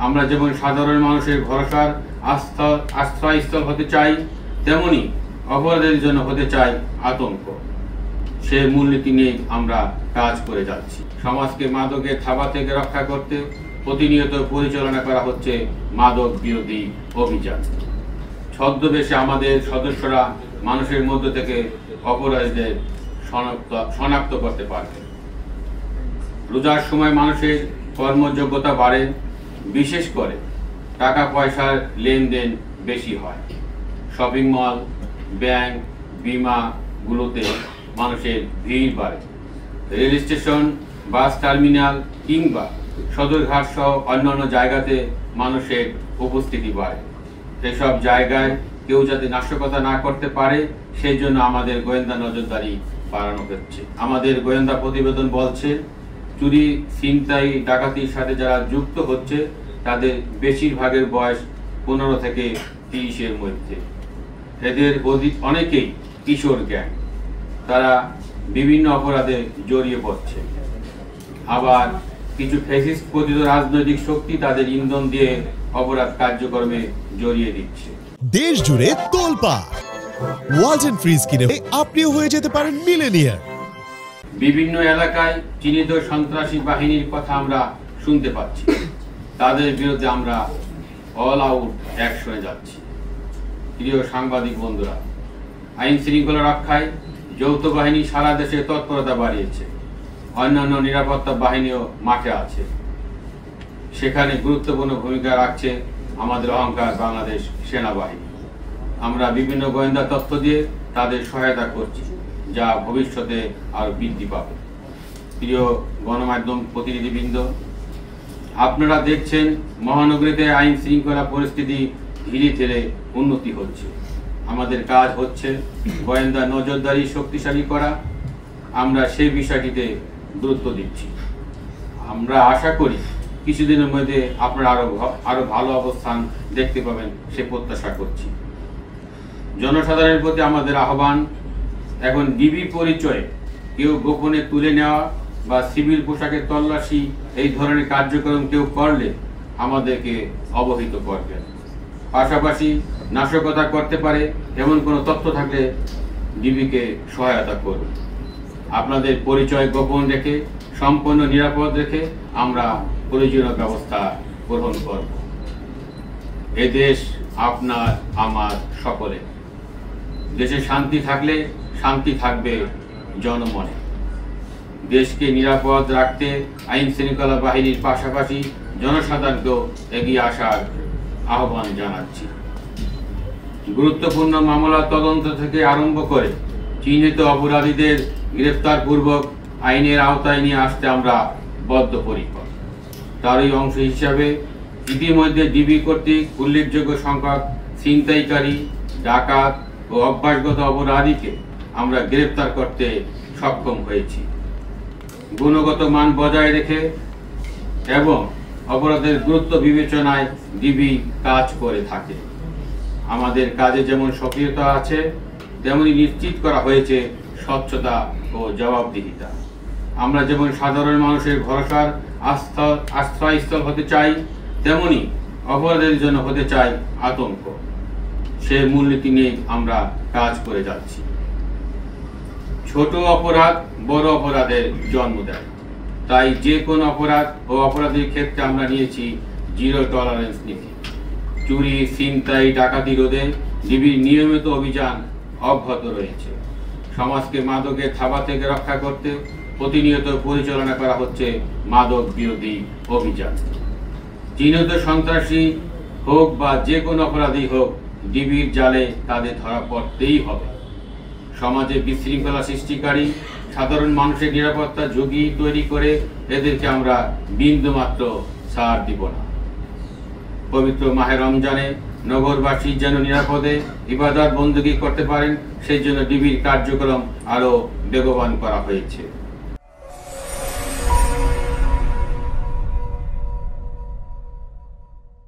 আমরা যেমন সাধারণ মানুষের ভরসার আশ্রয়স্থল হতে চাই, তেমনি অপরাধের জন্য হতে চাই আতঙ্ক। সে মূলনীতি নিয়ে আমরা কাজ করে যাচ্ছি। সমাজকে মাদকের থাবা থেকে রক্ষা করতে প্রতিনিয়ত পরিচালনা করা হচ্ছে মাদক বিরোধী অভিযান। ছদ্মবেশে আমাদের সদস্যরা মানুষের মধ্য থেকে অপরাধীদের শনাক্ত করতে পারবে। রোজার সময় মানুষের কর্মযোগ্যতা বাড়ে, বিশেষ করে টাকা পয়সার লেনদেন বেশি হয়। শপিং মল, ব্যাংক, বিমাগুলোতে মানুষের ভিড় বাড়ে। রেল স্টেশন, বাস টার্মিনাল কিংবা সদরঘাট সহ অন্যান্য জায়গাতে মানুষের উপস্থিতি বাড়ে। এসব জায়গায় কেউ যাতে নাশকতা না করতে পারে সেই জন্য আমাদের গোয়েন্দা নজরদারি বাড়ানো হচ্ছে। আমাদের গোয়েন্দা প্রতিবেদন বলছে, চুরি, ছিনতাই, ডাকাতির সাথে যারা যুক্ত হচ্ছে তাদের বেশিরভাগের বয়স 15 থেকে 30-এর মধ্যে। এদের অনেকেই কিশোর গ্যাং। তারা বিভিন্ন অপরাধে জড়িয়ে পড়ছে। আবার কিছু ফ্যাসিস্ট পতিত রাজনৈতিক শক্তি তাদের ইন্ধন দিয়ে অপরাধ কার্যক্রমে জড়িয়ে দিচ্ছে। দেশ জুড়ে তোলপাড়। ওয়ালটন ফ্রিজ কিনে আপনিও হয়ে যেতে পারেন মিলেনিয়ার। বিভিন্ন এলাকায় চিহ্নিত সন্ত্রাসী বাহিনীর কথা আমরা শুনতে পাচ্ছি। তাদের বিরুদ্ধে আমরা অল আউট অ্যাকশনে যাচ্ছি। প্রিয় সাংবাদিক বন্ধুরা, আইন শৃঙ্খলা রক্ষায় যৌথ বাহিনী সারা দেশে তৎপরতা বাড়িয়েছে। অন্যান্য নিরাপত্তা বাহিনীও মাঠে আছে। সেখানে গুরুত্বপূর্ণ ভূমিকা রাখছে আমাদের অহংকার বাংলাদেশ সেনাবাহিনী। আমরা বিভিন্ন গোয়েন্দা তথ্য দিয়ে তাদের সহায়তা করছি, যা ভবিষ্যতে আরও বৃদ্ধি পাবে। প্রিয় গণমাধ্যম প্রতিনিধিবৃন্দ, আপনারা দেখছেন মহানগরীতে আইন শৃঙ্খলা পরিস্থিতি ধীরে ধীরে উন্নতি হচ্ছে। আমাদের কাজ হচ্ছে গোয়েন্দা নজরদারি শক্তিশালী করা। আমরা সেই বিষয়টিতে গুরুত্ব দিচ্ছি। আমরা আশা করি কিছুদিনের মধ্যে আপনারা আরো ভালো অবস্থান দেখতে পাবেন, সে প্রত্যাশা করছি। জনসাধারণের প্রতি আমাদের আহ্বান, এখন ডিবি পরিচয়ে কেউ গোপনে তুলে নেওয়া বা সিভিল পোশাকের তল্লাশি এই ধরনের কার্যক্রম কেউ করলে আমাদেরকে অবহিত করবেন। পাশাপাশি নাশকতা করতে পারে এমন কোনো তথ্য থাকলে ডিবিকে সহায়তা করুন। আপনাদের পরিচয় গোপন রেখে, সম্পূর্ণ নিরাপদ রেখে আমরা প্রয়োজনীয় ব্যবস্থা গ্রহণ করব। এ দেশ আপনার, আমার, সকলে। দেশে শান্তি থাকলে শান্তি থাকবে জনমনে। দেশকে নিরাপদ রাখতে আইন শৃঙ্খলা বাহিনীর পাশাপাশি জনসাধারণকেও এগিয়ে আসার আহ্বান জানাচ্ছি। গুরুত্বপূর্ণ মামলা তদন্ত থেকে আরম্ভ করে চিহ্নিত অপরাধীদের গ্রেফতারপূর্বক আইনের আওতায় নিয়ে আসতে আমরা বদ্ধপরিকর। তারই অংশ হিসাবে ইতিমধ্যে ডিবি কর্তৃক উল্লেখযোগ্য সংখ্যক ছিনতাইকারী, ডাকাত ও অভ্যাসগত অপরাধীকে আমরা গ্রেফতার করতে সক্ষম হয়েছি। গুণগত মান বজায় রেখে এবং অপরাধের গুরুত্ব বিবেচনায় ডিবি কাজ করে থাকে। আমাদের কাজে যেমন সক্রিয়তা আছে, তেমনি নিশ্চিত করা হয়েছে স্বচ্ছতা ও জবাবদিহিতা। আমরা যেমন সাধারণ মানুষের ভরসার আশ্রয়স্থল হতে চাই, তেমনি অপরাধের জন্য হতে চাই আতঙ্ক। সে মূলনীতি নিয়ে আমরা কাজ করে যাচ্ছি। ছোট অপরাধ বড় অপরাধের জন্ম দেয়। তাই যে কোনো অপরাধ ও অপরাধের ক্ষেত্রে আমরা নিয়েছি জিরো টলারেন্স নীতি। চুরি, ছিনতাই, ডাকাতি রোধে ডিবির নিয়মিত অভিযান অব্যাহত রয়েছে। সমাজকে মাদকের থাবা থেকে রক্ষা করতে প্রতিনিয়ত পরিচালনা করা হচ্ছে মাদক বিরোধী অভিযান। চিহ্নিত সন্ত্রাসী হোক বা যে কোনো অপরাধী হোক, ডিবির জালে তাদের ধরা পড়তেই হবে। সমাজে বিশৃঙ্খলা সৃষ্টিকারী সাধারণ মানুষের নিরাপত্তা ঝুঁকি তৈরি করে এদেরকে আমরা বিন্দুমাত্র ছাড় দিব না। পবিত্র মাহে রমজানে নগরবাসী যেন নিরাপদে ইবাদত বন্দী করতে পারেন, সেই জন্য ডিবির কার্যক্রম আরও বেগবান করা হয়েছে।